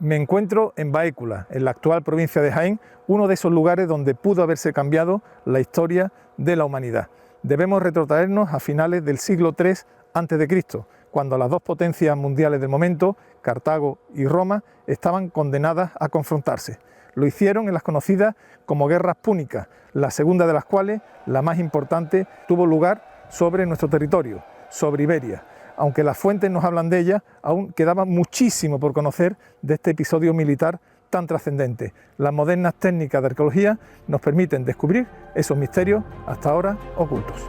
Me encuentro en Baécula, en la actual provincia de Jaén, uno de esos lugares donde pudo haberse cambiado la historia de la humanidad. Debemos retrotraernos a finales del siglo III a.C., cuando las dos potencias mundiales del momento, Cartago y Roma, estaban condenadas a confrontarse. Lo hicieron en las conocidas como guerras púnicas, la segunda de las cuales, la más importante, tuvo lugar sobre nuestro territorio, sobre Iberia. Aunque las fuentes nos hablan de ella, aún quedaba muchísimo por conocer de este episodio militar tan trascendente. Las modernas técnicas de arqueología nos permiten descubrir esos misterios hasta ahora ocultos.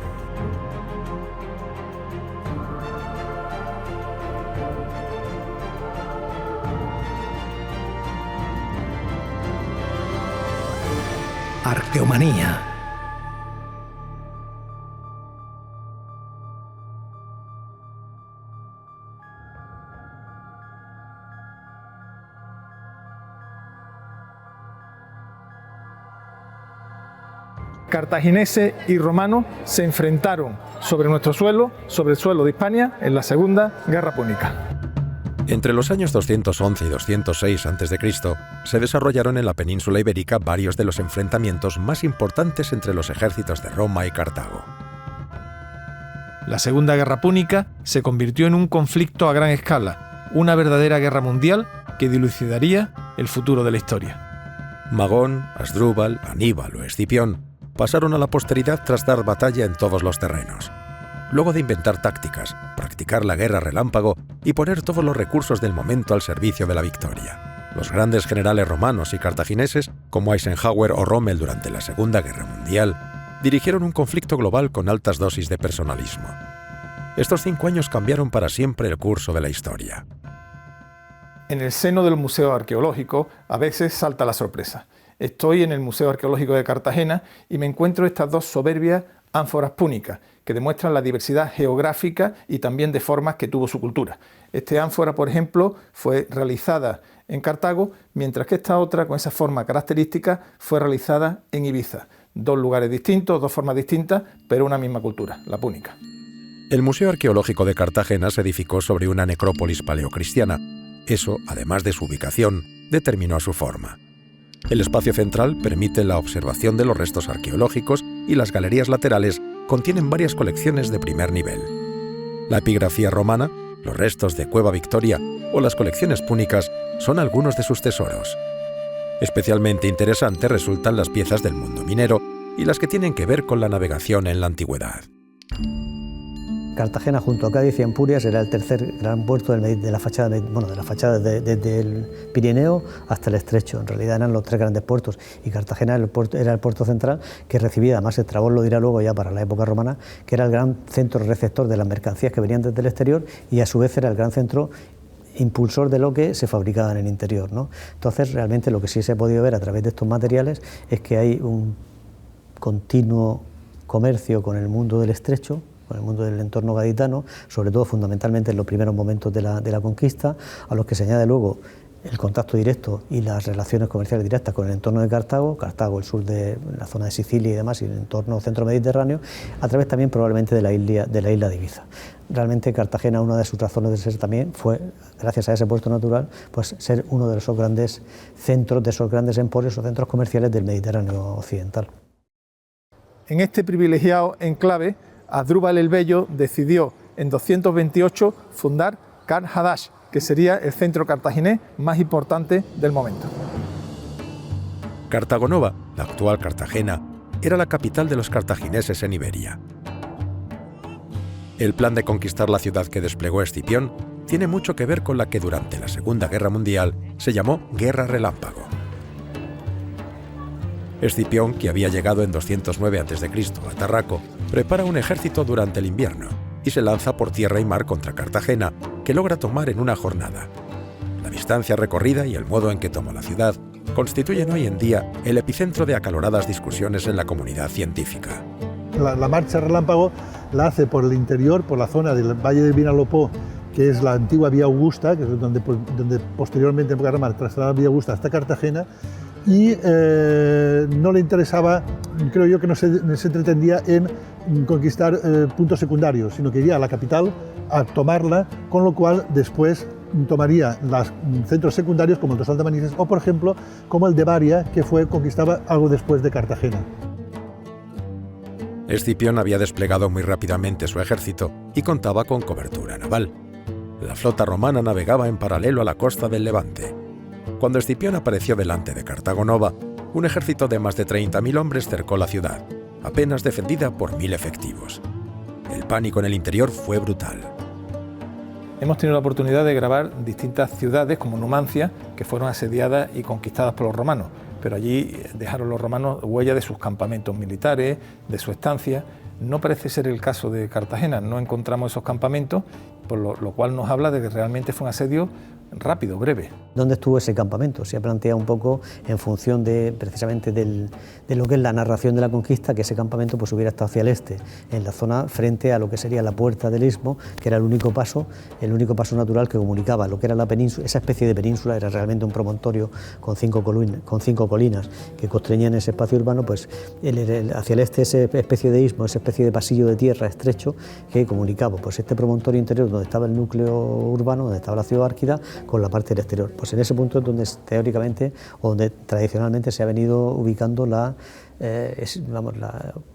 Arqueomanía. Cartagineses y romanos se enfrentaron sobre nuestro suelo, sobre el suelo de Hispania, en la Segunda Guerra Púnica. Entre los años 211 y 206 a.C. se desarrollaron en la península ibérica varios de los enfrentamientos más importantes entre los ejércitos de Roma y Cartago. La Segunda Guerra Púnica se convirtió en un conflicto a gran escala, una verdadera guerra mundial que dilucidaría el futuro de la historia. Magón, Asdrúbal, Aníbal o Escipión pasaron a la posteridad tras dar batalla en todos los terrenos. Luego de inventar tácticas, practicar la guerra relámpago y poner todos los recursos del momento al servicio de la victoria, los grandes generales romanos y cartagineses, como Eisenhower o Rommel durante la Segunda Guerra Mundial, dirigieron un conflicto global con altas dosis de personalismo. Estos 5 años cambiaron para siempre el curso de la historia. En el seno del Museo Arqueológico a veces salta la sorpresa. Estoy en el Museo Arqueológico de Cartagena y me encuentro estas dos soberbias ánforas púnicas que demuestran la diversidad geográfica y también de formas que tuvo su cultura. Esta ánfora, por ejemplo, fue realizada en Cartago, mientras que esta otra, con esa forma característica, fue realizada en Ibiza. Dos lugares distintos, dos formas distintas, pero una misma cultura, la púnica. El Museo Arqueológico de Cartagena se edificó sobre una necrópolis paleocristiana. Eso, además de su ubicación, determinó su forma. El espacio central permite la observación de los restos arqueológicos y las galerías laterales contienen varias colecciones de primer nivel. La epigrafía romana, los restos de Cueva Victoria o las colecciones púnicas son algunos de sus tesoros. Especialmente interesantes resultan las piezas del mundo minero y las que tienen que ver con la navegación en la antigüedad. Cartagena, junto a Cádiz y Empurias, era el tercer gran puerto de la fachada desde el Pirineo hasta el Estrecho. En realidad eran los 3 grandes puertos y Cartagena era el puerto central que recibía, además Estrabón lo dirá luego ya para la época romana, que era el gran centro receptor de las mercancías que venían desde el exterior y a su vez era el gran centro impulsor de lo que se fabricaba en el interior, ¿no? Entonces realmente lo que sí se ha podido ver a través de estos materiales es que hay un continuo comercio con el mundo del Estrecho, con el mundo del entorno gaditano, sobre todo fundamentalmente en los primeros momentos de la conquista, a los que se añade luego el contacto directo y las relaciones comerciales directas con el entorno de Cartago, el sur de la zona de Sicilia y demás, y el entorno centro-mediterráneo, a través también probablemente de la isla de Ibiza. Realmente Cartagena, una de sus razones de ser también fue, gracias a ese puerto natural, pues ser uno de esos grandes centros, de esos grandes emporios o centros comerciales del Mediterráneo occidental. En este privilegiado enclave, Asdrúbal el Bello decidió en 228 fundar Khan Hadash, que sería el centro cartaginés más importante del momento. Cartago Nova, la actual Cartagena, era la capital de los cartagineses en Iberia. El plan de conquistar la ciudad que desplegó Escipión tiene mucho que ver con la que durante la Segunda Guerra Mundial se llamó Guerra Relámpago. Escipión, que había llegado en 209 a.C. a Tarraco, prepara un ejército durante el invierno y se lanza por tierra y mar contra Cartagena, que logra tomar en una jornada. La distancia recorrida y el modo en que tomó la ciudad constituyen hoy en día el epicentro de acaloradas discusiones en la comunidad científica. La marcha relámpago la hace por el interior, por la zona del Valle del Vinalopó, que es la antigua Vía Augusta, que es donde posteriormente en época romana trasladaba la Vía Augusta hasta Cartagena, y no le interesaba, creo yo que no se entretendía en conquistar puntos secundarios, sino que iría a la capital a tomarla, con lo cual después tomaría los centros secundarios como el Tossal de Manises o, por ejemplo, como el de Baria, que fue conquistaba algo después de Cartagena. Escipión había desplegado muy rápidamente su ejército y contaba con cobertura naval. La flota romana navegaba en paralelo a la costa del Levante. Cuando Escipión apareció delante de Cartago Nova, un ejército de más de 30.000 hombres cercó la ciudad, apenas defendida por 1.000 efectivos. El pánico en el interior fue brutal. Hemos tenido la oportunidad de grabar distintas ciudades como Numancia, que fueron asediadas y conquistadas por los romanos, pero allí dejaron los romanos huella de sus campamentos militares, de su estancia. No parece ser el caso de Cartagena, no encontramos esos campamentos, por lo cual nos habla de que realmente fue un asedio rápido, breve. ¿Dónde estuvo ese campamento? Se ha planteado un poco en función precisamente de lo que es la narración de la conquista, que ese campamento pues hubiera estado hacia el este, en la zona frente a lo que sería la puerta del istmo, que era el único paso natural que comunicaba lo que era la península. Esa especie de península era realmente un promontorio con cinco colinas que constreñían ese espacio urbano, pues hacia el este esa especie de istmo, esa especie de pasillo de tierra estrecho que comunicaba pues este promontorio interior donde estaba el núcleo urbano, donde estaba la ciudad Árquida, con la parte del exterior. Pues en ese punto es donde teóricamente o donde tradicionalmente se ha venido ubicando la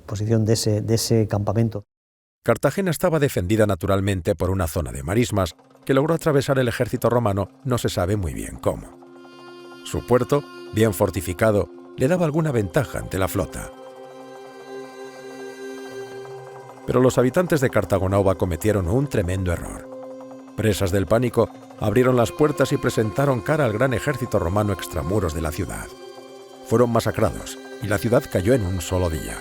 posición de ese campamento. Cartagena estaba defendida naturalmente por una zona de marismas que logró atravesar el ejército romano no se sabe muy bien cómo. Su puerto, bien fortificado, le daba alguna ventaja ante la flota. Pero los habitantes de Cartago Nova cometieron un tremendo error. Presas del pánico, abrieron las puertas y presentaron cara al gran ejército romano extramuros de la ciudad. Fueron masacrados y la ciudad cayó en un solo día.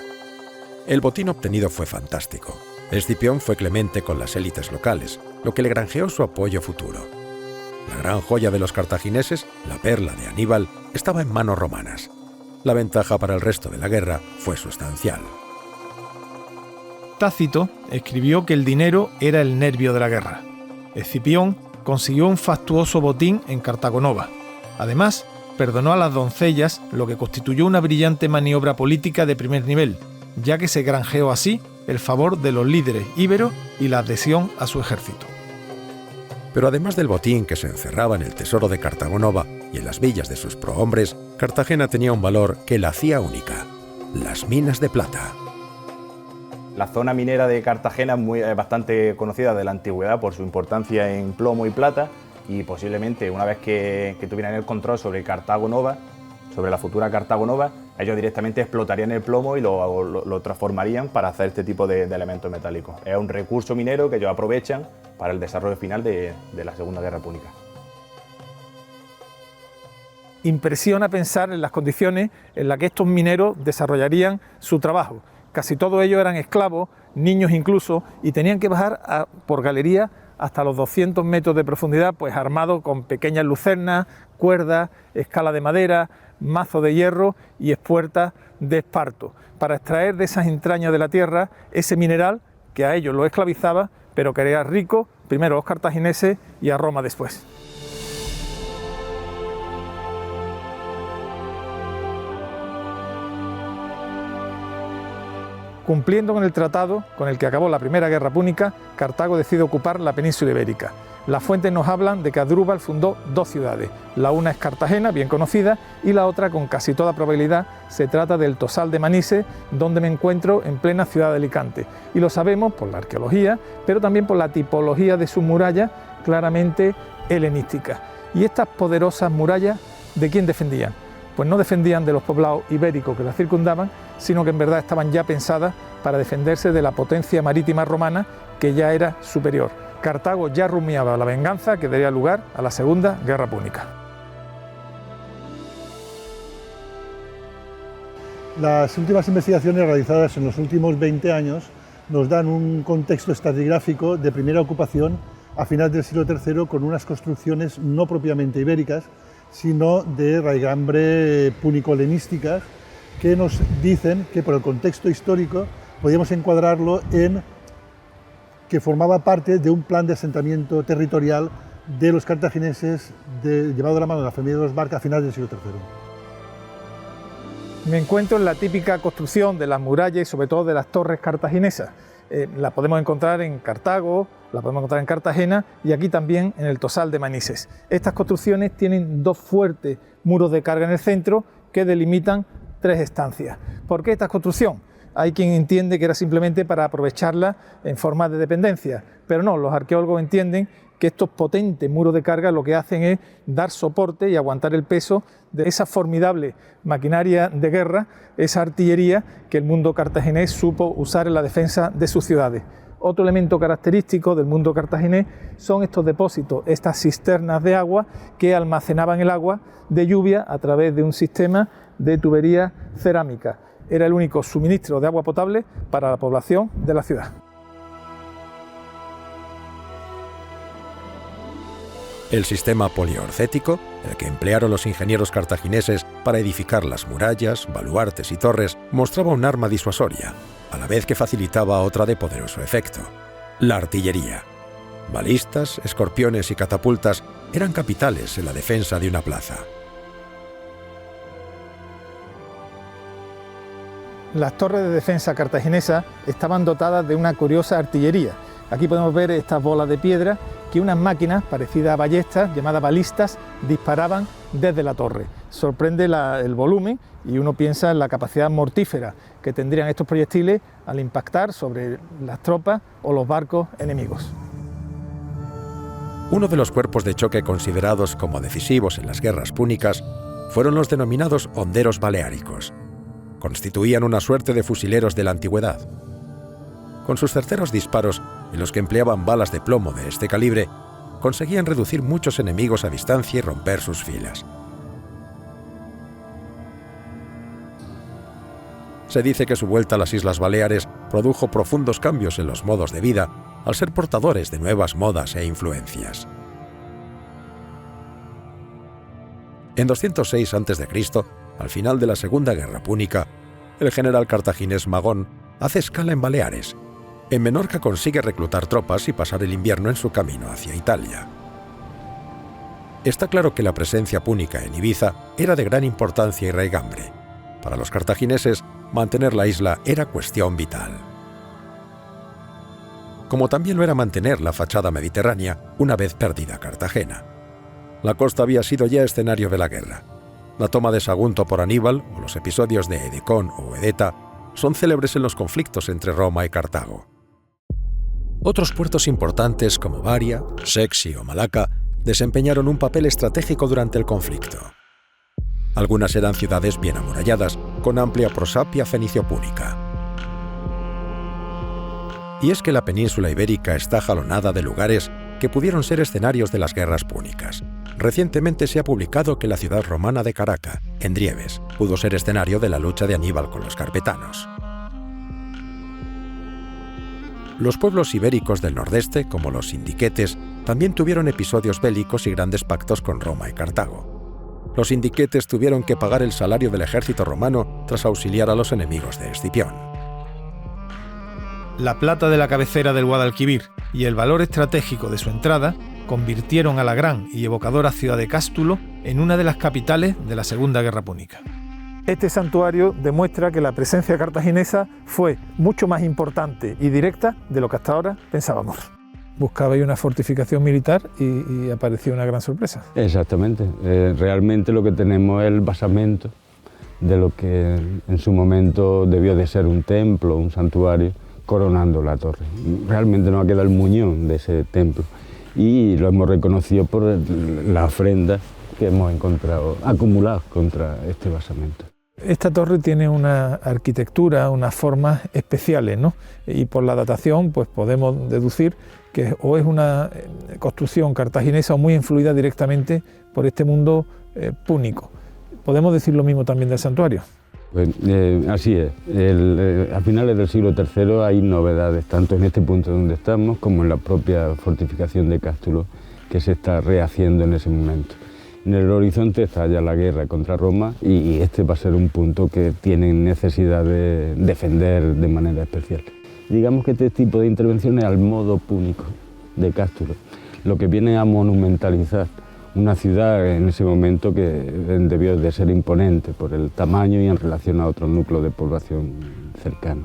El botín obtenido fue fantástico. Escipión fue clemente con las élites locales, lo que le granjeó su apoyo futuro. La gran joya de los cartagineses, la perla de Aníbal, estaba en manos romanas. La ventaja para el resto de la guerra fue sustancial. Tácito escribió que el dinero era el nervio de la guerra. Escipión consiguió un fastuoso botín en Cartago Nova. Además, perdonó a las doncellas, lo que constituyó una brillante maniobra política de primer nivel, ya que se granjeó así el favor de los líderes íberos y la adhesión a su ejército. Pero además del botín que se encerraba en el tesoro de Cartago Nova y en las villas de sus prohombres, Cartagena tenía un valor que la hacía única: las minas de plata. La zona minera de Cartagena es bastante conocida de la antigüedad por su importancia en plomo y plata, y posiblemente una vez que tuvieran el control sobre Cartago Nova, sobre la futura Cartago Nova, ellos directamente explotarían el plomo y lo transformarían para hacer este tipo de elementos metálicos. Es un recurso minero que ellos aprovechan para el desarrollo final de la Segunda Guerra Púnica. Impresiona pensar en las condiciones en las que estos mineros desarrollarían su trabajo. Casi todos ellos eran esclavos, niños incluso, y tenían que bajar por galería hasta los 200 metros de profundidad, pues armados con pequeñas lucernas, cuerdas, escala de madera, mazo de hierro y espuertas de esparto, para extraer de esas entrañas de la tierra ese mineral que a ellos los esclavizaba, pero que era rico, primero a los cartagineses y a Roma después. Cumpliendo con el tratado con el que acabó la Primera Guerra Púnica, Cartago decide ocupar la península ibérica. Las fuentes nos hablan de que Asdrúbal fundó dos ciudades. La una es Cartagena, bien conocida, y la otra, con casi toda probabilidad, se trata del Tossal de Manises, donde me encuentro en plena ciudad de Alicante. Y lo sabemos por la arqueología, pero también por la tipología de sus murallas, claramente helenísticas. Y estas poderosas murallas, ¿de quién defendían? Pues no defendían de los poblados ibéricos que las circundaban, sino que en verdad estaban ya pensadas para defenderse de la potencia marítima romana, que ya era superior. Cartago ya rumiaba la venganza que daría lugar a la Segunda Guerra Púnica. Las últimas investigaciones realizadas en los últimos 20 años nos dan un contexto estratigráfico de primera ocupación a finales del siglo III, con unas construcciones no propiamente ibéricas, sino de raigambre púnico-helenísticas, que nos dicen que por el contexto histórico podíamos encuadrarlo en que formaba parte de un plan de asentamiento territorial de los cartagineses llevado de la mano de la familia de los Barca a finales del siglo III. Me encuentro en la típica construcción de las murallas y sobre todo de las torres cartaginesas. La podemos encontrar en Cartago, la podemos encontrar en Cartagena y aquí también en el Tosal de Manises. Estas construcciones tienen dos fuertes muros de carga en el centro que delimitan 3 estancias. ¿Por qué esta construcción? Hay quien entiende que era simplemente para aprovecharla en forma de dependencia, pero no, los arqueólogos entienden que estos potentes muros de carga lo que hacen es dar soporte y aguantar el peso de esa formidable maquinaria de guerra, esa artillería que el mundo cartaginés supo usar en la defensa de sus ciudades. Otro elemento característico del mundo cartaginés son estos depósitos, estas cisternas de agua que almacenaban el agua de lluvia a través de un sistema de tubería cerámica. Era el único suministro de agua potable para la población de la ciudad. El sistema poliorcético, el que emplearon los ingenieros cartagineses para edificar las murallas, baluartes y torres, mostraba un arma disuasoria, a la vez que facilitaba otra de poderoso efecto: la artillería. Balistas, escorpiones y catapultas eran capitales en la defensa de una plaza. Las torres de defensa cartaginesas estaban dotadas de una curiosa artillería. Aquí podemos ver estas bolas de piedra que unas máquinas parecidas a ballestas, llamadas balistas, disparaban desde la torre. Sorprende el volumen y uno piensa en la capacidad mortífera que tendrían estos proyectiles al impactar sobre las tropas o los barcos enemigos. Uno de los cuerpos de choque considerados como decisivos en las guerras púnicas fueron los denominados honderos baleáricos. Constituían una suerte de fusileros de la antigüedad. Con sus certeros disparos, en los que empleaban balas de plomo de este calibre, conseguían reducir muchos enemigos a distancia y romper sus filas. Se dice que su vuelta a las Islas Baleares produjo profundos cambios en los modos de vida al ser portadores de nuevas modas e influencias. En 206 a.C., al final de la Segunda Guerra Púnica, el general cartaginés Magón hace escala en Baleares. En Menorca consigue reclutar tropas y pasar el invierno en su camino hacia Italia. Está claro que la presencia púnica en Ibiza era de gran importancia y raigambre. Para los cartagineses, mantener la isla era cuestión vital. Como también lo era mantener la fachada mediterránea una vez perdida Cartagena. La costa había sido ya escenario de la guerra. La toma de Sagunto por Aníbal o los episodios de Edecón o Edeta son célebres en los conflictos entre Roma y Cartago. Otros puertos importantes como Varia, Sexi o Malaca desempeñaron un papel estratégico durante el conflicto. Algunas eran ciudades bien amuralladas, con amplia prosapia fenicio-púnica. Y es que la península ibérica está jalonada de lugares que pudieron ser escenarios de las guerras púnicas. Recientemente se ha publicado que la ciudad romana de Caraca, en Drieves, pudo ser escenario de la lucha de Aníbal con los carpetanos. Los pueblos ibéricos del nordeste, como los indiquetes, también tuvieron episodios bélicos y grandes pactos con Roma y Cartago. Los indiquetes tuvieron que pagar el salario del ejército romano tras auxiliar a los enemigos de Escipión. La plata de la cabecera del Guadalquivir y el valor estratégico de su entrada convirtieron a la gran y evocadora ciudad de Cástulo en una de las capitales de la Segunda Guerra Púnica. Este santuario demuestra que la presencia cartaginesa fue mucho más importante y directa de lo que hasta ahora pensábamos. Buscabais una fortificación militar y apareció una gran sorpresa. Exactamente. Realmente lo que tenemos es el basamento de lo que en su momento debió de ser un templo, un santuario, coronando la torre. Realmente nos ha quedado el muñón de ese templo y lo hemos reconocido por la ofrenda que hemos encontrado acumuladas contra este basamento. Esta torre tiene una arquitectura, unas formas especiales, ¿no? Y por la datación pues podemos deducir que o es una construcción cartaginesa o muy influida directamente por este mundo púnico. ¿Podemos decir lo mismo también del santuario? Pues, así es. A finales del siglo III hay novedades, tanto en este punto donde estamos como en la propia fortificación de Cástulo, que se está rehaciendo en ese momento. En el horizonte está ya la guerra contra Roma y este va a ser un punto que tienen necesidad de defender de manera especial. Digamos que este tipo de intervenciones al modo púnico de Cástulo, lo que viene a monumentalizar una ciudad en ese momento que debió de ser imponente por el tamaño y en relación a otro núcleo de población cercano.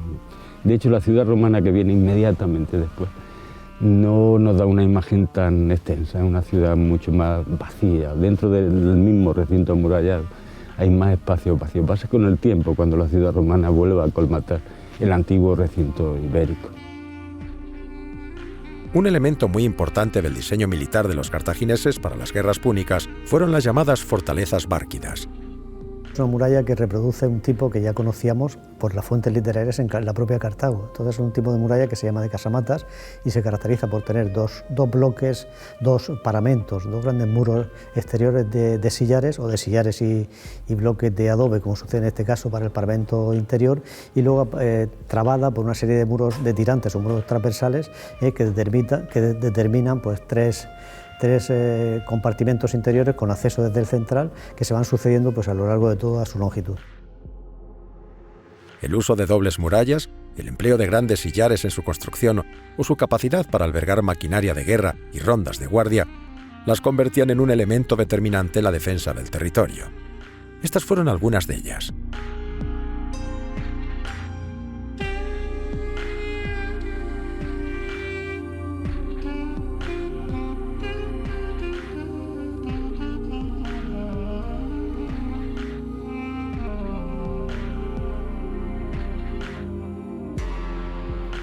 De hecho, la ciudad romana que viene inmediatamente después no nos da una imagen tan extensa, es una ciudad mucho más vacía. Dentro del mismo recinto amurallado hay más espacio vacío. Pasa con el tiempo, cuando la ciudad romana vuelva a colmatar el antiguo recinto ibérico. Un elemento muy importante del diseño militar de los cartagineses para las guerras púnicas fueron las llamadas fortalezas bárquidas. Es una muralla que reproduce un tipo que ya conocíamos por las fuentes literarias en la propia Cartago. Entonces es un tipo de muralla que se llama de casamatas y se caracteriza por tener dos bloques, dos paramentos, dos grandes muros exteriores de sillares o de sillares y bloques de adobe, como sucede en este caso para el paramento interior, y luego trabada por una serie de muros de tirantes o muros transversales que determinan pues, tres compartimentos interiores con acceso desde el central que se van sucediendo pues, a lo largo de toda su longitud. El uso de dobles murallas, el empleo de grandes sillares en su construcción o su capacidad para albergar maquinaria de guerra y rondas de guardia las convertían en un elemento determinante en la defensa del territorio. Estas fueron algunas de ellas.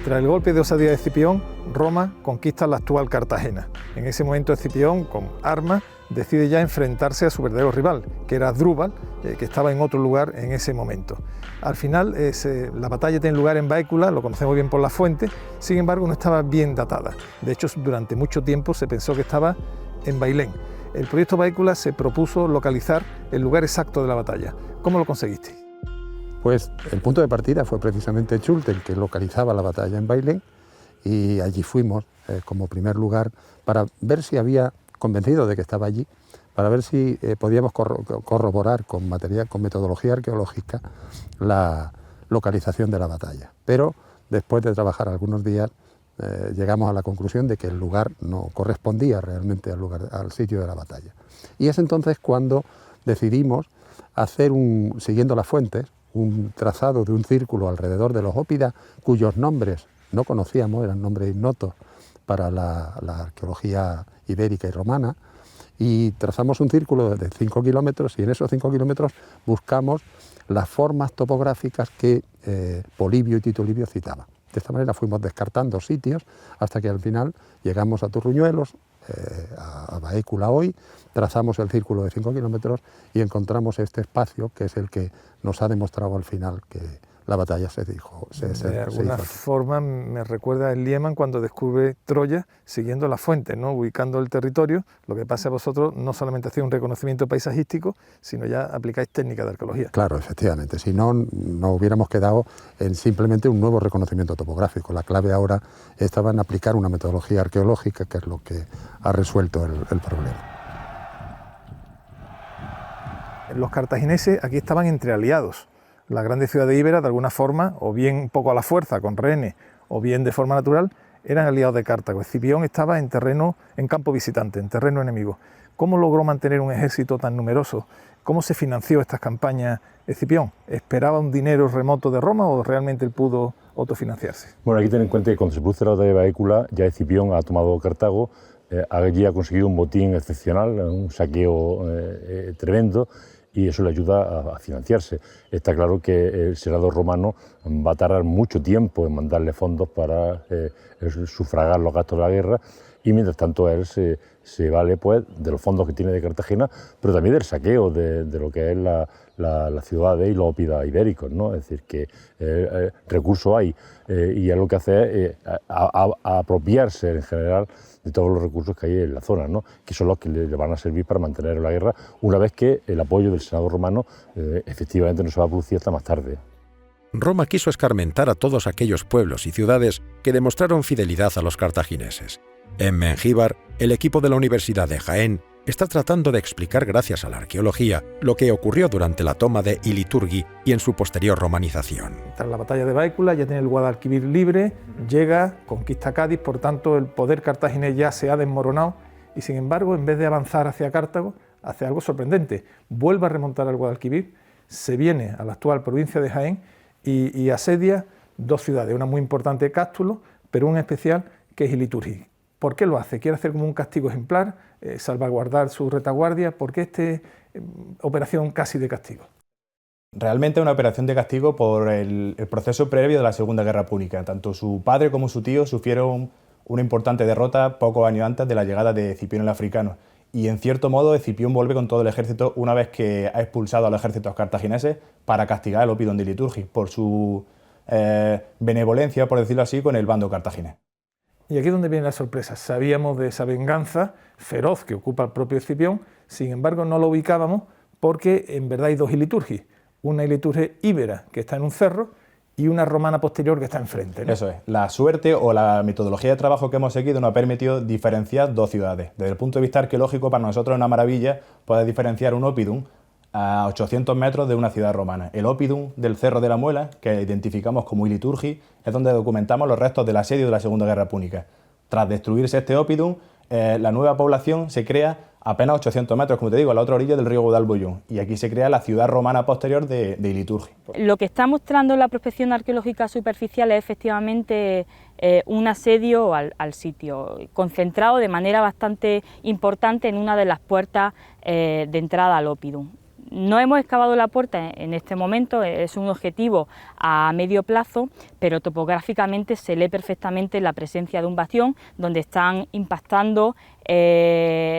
Tras el golpe de osadía de Escipión, Roma conquista la actual Cartagena. En ese momento Escipión, con armas, decide ya enfrentarse a su verdadero rival, que era Asdrúbal, que estaba en otro lugar en ese momento. Al final, la batalla tiene lugar en Baécula, lo conocemos bien por las fuentes, sin embargo no estaba bien datada. De hecho, durante mucho tiempo se pensó que estaba en Bailén. El proyecto Baécula se propuso localizar el lugar exacto de la batalla. ¿Cómo lo conseguiste? Pues el punto de partida fue precisamente Chulten, que localizaba la batalla en Bailén, y allí fuimos como primer lugar para ver si había convencido de que estaba allí, para ver si podíamos corroborar con metodología arqueológica la localización de la batalla. Pero después de trabajar algunos días llegamos a la conclusión de que el lugar no correspondía realmente al sitio de la batalla. Y es entonces cuando decidimos hacer, siguiendo las fuentes, un trazado de un círculo alrededor de los Ópida, cuyos nombres no conocíamos, eran nombres ignotos para la arqueología ibérica y romana, y trazamos un círculo de 5 kilómetros y en esos 5 kilómetros buscamos las formas topográficas que Polibio y Tito Livio citaban. De esta manera fuimos descartando sitios hasta que al final llegamos a Turruñuelos, a Baécula hoy, trazamos el círculo de 5 kilómetros y encontramos este espacio que es el que nos ha demostrado al final que la batalla se hizo. De alguna forma me recuerda a Liemann cuando descubre Troya siguiendo las fuentes, ¿no? Ubicando el territorio. Lo que pasa a vosotros no solamente hacéis un reconocimiento paisajístico, sino ya aplicáis técnicas de arqueología. Claro, efectivamente, si no, no hubiéramos quedado en simplemente un nuevo reconocimiento topográfico. La clave ahora estaba en aplicar una metodología arqueológica, que es lo que ha resuelto el problema. Los cartagineses aquí estaban entre aliados. Las grandes ciudades íberas, de alguna forma, o bien un poco a la fuerza, con rehenes, o bien de forma natural, eran aliados de Cartago. Escipión estaba en campo visitante, en terreno enemigo. ¿Cómo logró mantener un ejército tan numeroso? ¿Cómo se financió estas campañas Escipión? ¿Esperaba un dinero remoto de Roma o realmente él pudo autofinanciarse? Bueno, hay que tener en cuenta que cuando se produce la batalla de Baécula, ya Escipión ha tomado Cartago, allí ha conseguido un botín excepcional, un saqueo tremendo, y eso le ayuda a financiarse. Está claro que el Senado romano va a tardar mucho tiempo en mandarle fondos para sufragar los gastos de la guerra, y mientras tanto él se vale pues, de los fondos que tiene de Cartagena, pero también del saqueo de lo que es la ciudad y los ópidas ibéricos, ¿no? Es decir, que recursos hay, y él lo que hace es apropiarse en general de todos los recursos que hay en la zona, ¿no? Que son los que le van a servir para mantener la guerra, una vez que el apoyo del Senado romano efectivamente no se va a producir hasta más tarde. Roma quiso escarmentar a todos aquellos pueblos y ciudades que demostraron fidelidad a los cartagineses. En Mengíbar, el equipo de la Universidad de Jaén está tratando de explicar, gracias a la arqueología, lo que ocurrió durante la toma de Iliturgi y en su posterior romanización. Tras la batalla de Baécula ya tiene el Guadalquivir libre, llega, conquista Cádiz, por tanto el poder cartaginés ya se ha desmoronado y sin embargo, en vez de avanzar hacia Cartago, hace algo sorprendente. Vuelve a remontar al Guadalquivir, se viene a la actual provincia de Jaén y asedia dos ciudades, una muy importante, Cástulo, pero una especial que es Iliturgi. ¿Por qué lo hace? ¿Quiere hacer como un castigo ejemplar, salvaguardar su retaguardia? ¿Por qué esta operación casi de castigo? Realmente es una operación de castigo por el proceso previo de la Segunda Guerra Púnica. Tanto su padre como su tío sufrieron una importante derrota pocos años antes de la llegada de Escipión el Africano. Y en cierto modo Escipión vuelve con todo el ejército una vez que ha expulsado a los ejércitos cartagineses para castigar al Opidum de Liturgi por su benevolencia, por decirlo así, con el bando cartaginés. Y aquí es donde viene la sorpresa. Sabíamos de esa venganza feroz que ocupa el propio Escipión, sin embargo no lo ubicábamos porque en verdad hay dos iliturgis. Una iliturgia íbera que está en un cerro y una romana posterior que está enfrente, ¿no? Eso es. La suerte o la metodología de trabajo que hemos seguido nos ha permitido diferenciar dos ciudades. Desde el punto de vista arqueológico, para nosotros es una maravilla poder diferenciar un Opidum a 800 metros de una ciudad romana. El Opidum del Cerro de la Muela, que identificamos como iliturgi, es donde documentamos los restos del asedio de la Segunda Guerra Púnica. Tras destruirse este Opidum, la nueva población se crea apenas 800 metros, como te digo, a la otra orilla del río Guadalbollón, y aquí se crea la ciudad romana posterior de Iliturgi. Lo que está mostrando la prospección arqueológica superficial es efectivamente un asedio al sitio, concentrado de manera bastante importante en una de las puertas de entrada al Opidum. No hemos excavado la puerta en este momento, es un objetivo a medio plazo, pero topográficamente se lee perfectamente la presencia de un bastión donde están impactando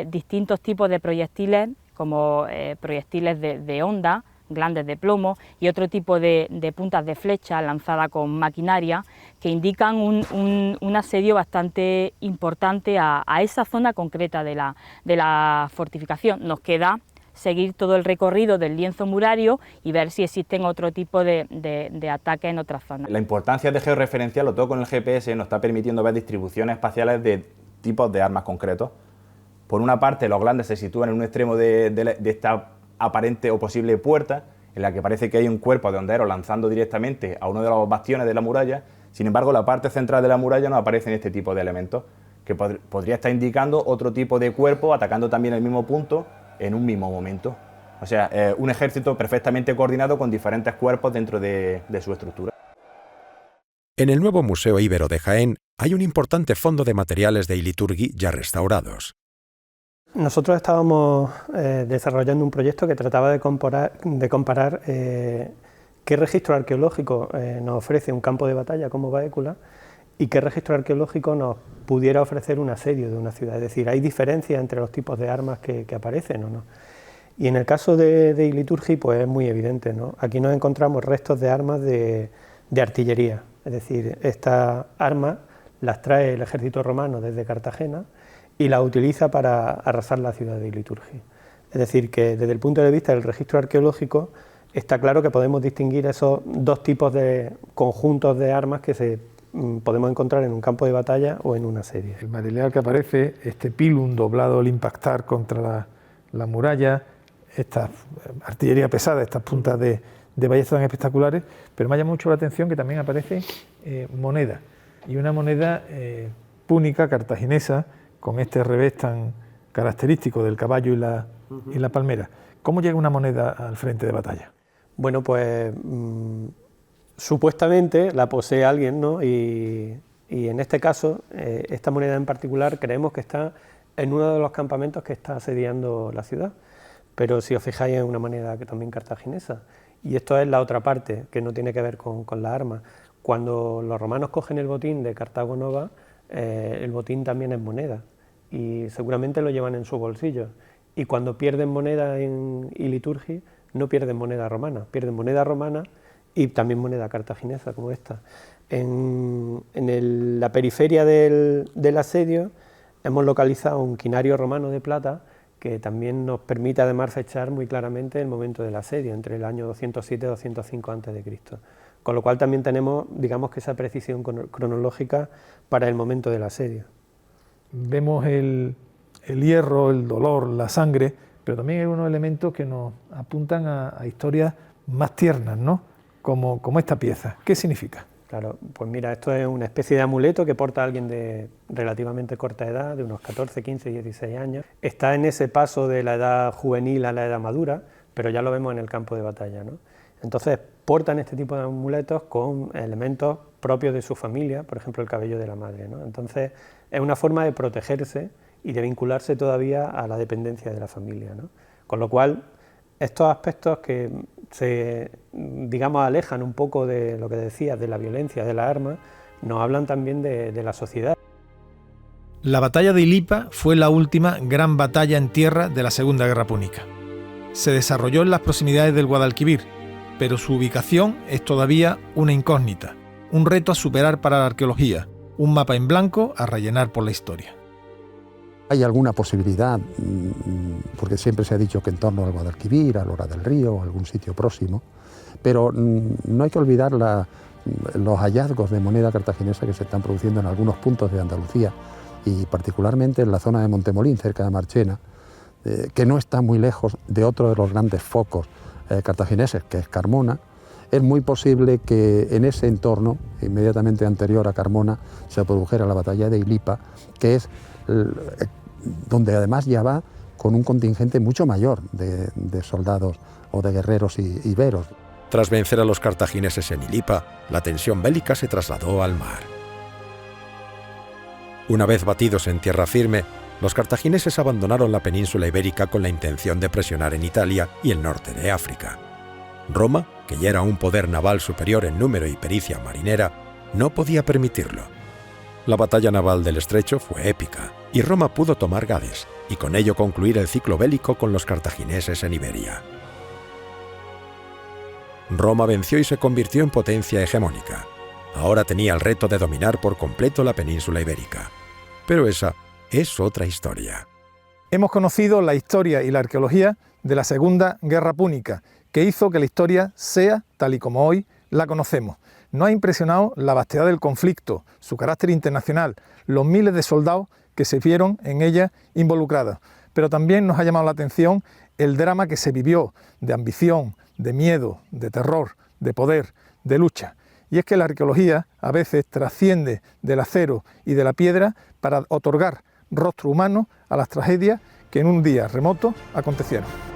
distintos tipos de proyectiles, como proyectiles de honda, glandes de plomo y otro tipo de puntas de flecha lanzadas con maquinaria que indican un asedio bastante importante a esa zona concreta de la fortificación. Nos queda seguir todo el recorrido del lienzo murario y ver si existen otro tipo de ataques en otras zonas. La importancia de georreferenciarlo todo con el GPS nos está permitiendo ver distribuciones espaciales de tipos de armas concretos. Por una parte, los glandes se sitúan en un extremo de esta aparente o posible puerta, en la que parece que hay un cuerpo de honderos lanzando directamente a uno de los bastiones de la muralla. Sin embargo, la parte central de la muralla no aparecen este tipo de elementos, que podría estar indicando otro tipo de cuerpo atacando también el mismo punto en un mismo momento. O sea, un ejército perfectamente coordinado con diferentes cuerpos dentro de su estructura. En el nuevo Museo Íbero de Jaén hay un importante fondo de materiales de Iliturgi ya restaurados. Nosotros estábamos desarrollando un proyecto que trataba de comparar qué registro arqueológico nos ofrece un campo de batalla como Baécula y qué registro arqueológico nos pudiera ofrecer un asedio de una ciudad. Es decir, hay diferencias entre los tipos de armas que aparecen o no. Y en el caso de Iliturgi, pues es muy evidente, ¿no? Aquí nos encontramos restos de armas de artillería, es decir, estas armas las trae el ejército romano desde Cartagena y las utiliza para arrasar la ciudad de Iliturgi. Es decir, que desde el punto de vista del registro arqueológico está claro que podemos distinguir esos dos tipos de conjuntos de armas que podemos encontrar en un campo de batalla o en un asedio. El material que aparece, este pilum doblado al impactar contra la muralla, esta artillería pesada, estas puntas de ballestas tan espectaculares, pero me llama mucho la atención que también aparece moneda, y una moneda púnica cartaginesa con este revés tan característico del caballo y la palmera. ¿Cómo llega una moneda al frente de batalla? Bueno, pues supuestamente la posee alguien, ¿no? Y en este caso, esta moneda en particular creemos que está en uno de los campamentos que está asediando la ciudad, pero si os fijáis es una moneda que también cartaginesa. Y esto es la otra parte, que no tiene que ver con la arma. Cuando los romanos cogen el botín de Cartago Nova, el botín también es moneda, y seguramente lo llevan en su bolsillo. Y cuando pierden moneda en Iliturgi, no pierden moneda romana, pierden moneda romana y también moneda cartaginesa, como esta. En la periferia del asedio hemos localizado un quinario romano de plata que también nos permite además fechar muy claramente el momento del asedio, entre el año 207 y 205 a.C. Con lo cual también tenemos, digamos, que esa precisión cronológica para el momento del asedio. Vemos el hierro, el dolor, la sangre, pero también hay unos elementos que nos apuntan a historias más tiernas, ¿no? Como esta pieza. ¿Qué significa? Claro, pues mira, esto es una especie de amuleto que porta alguien de relativamente corta edad, de unos 14, 15, 16 años. Está en ese paso de la edad juvenil a la edad madura, pero ya lo vemos en el campo de batalla, ¿no? Entonces portan este tipo de amuletos con elementos propios de su familia, por ejemplo el cabello de la madre, ¿no? Entonces es una forma de protegerse y de vincularse todavía a la dependencia de la familia, ¿no? Con lo cual estos aspectos que se, digamos, alejan un poco de lo que decías, de la violencia, de las armas, nos hablan también de la sociedad. La batalla de Ilipa fue la última gran batalla en tierra de la Segunda Guerra Púnica. Se desarrolló en las proximidades del Guadalquivir, pero su ubicación es todavía una incógnita, un reto a superar para la arqueología, un mapa en blanco a rellenar por la historia. Hay alguna posibilidad, porque siempre se ha dicho que en torno al Guadalquivir, a Lora del Río, o algún sitio próximo, pero no hay que olvidar los hallazgos de moneda cartaginesa que se están produciendo en algunos puntos de Andalucía, y particularmente en la zona de Montemolín, cerca de Marchena, que no está muy lejos de otro de los grandes focos cartagineses, que es Carmona. Es muy posible que en ese entorno, inmediatamente anterior a Carmona, se produjera la batalla de Ilipa, que es donde además ya va con un contingente mucho mayor de soldados o de guerreros iberos. Tras vencer a los cartagineses en Ilipa, la tensión bélica se trasladó al mar. Una vez batidos en tierra firme, los cartagineses abandonaron la península ibérica con la intención de presionar en Italia y el norte de África. Roma, que ya era un poder naval superior en número y pericia marinera, no podía permitirlo. La batalla naval del Estrecho fue épica, y Roma pudo tomar Gades, y con ello concluir el ciclo bélico con los cartagineses en Iberia. Roma venció y se convirtió en potencia hegemónica. Ahora tenía el reto de dominar por completo la península ibérica. Pero esa es otra historia. Hemos conocido la historia y la arqueología de la Segunda Guerra Púnica, que hizo que la historia sea tal y como hoy la conocemos. Nos ha impresionado la vastedad del conflicto, su carácter internacional, los miles de soldados que se vieron en ella involucrados. Pero también nos ha llamado la atención el drama que se vivió de ambición, de miedo, de terror, de poder, de lucha. Y es que la arqueología a veces trasciende del acero y de la piedra para otorgar rostro humano a las tragedias que en un día remoto acontecieron.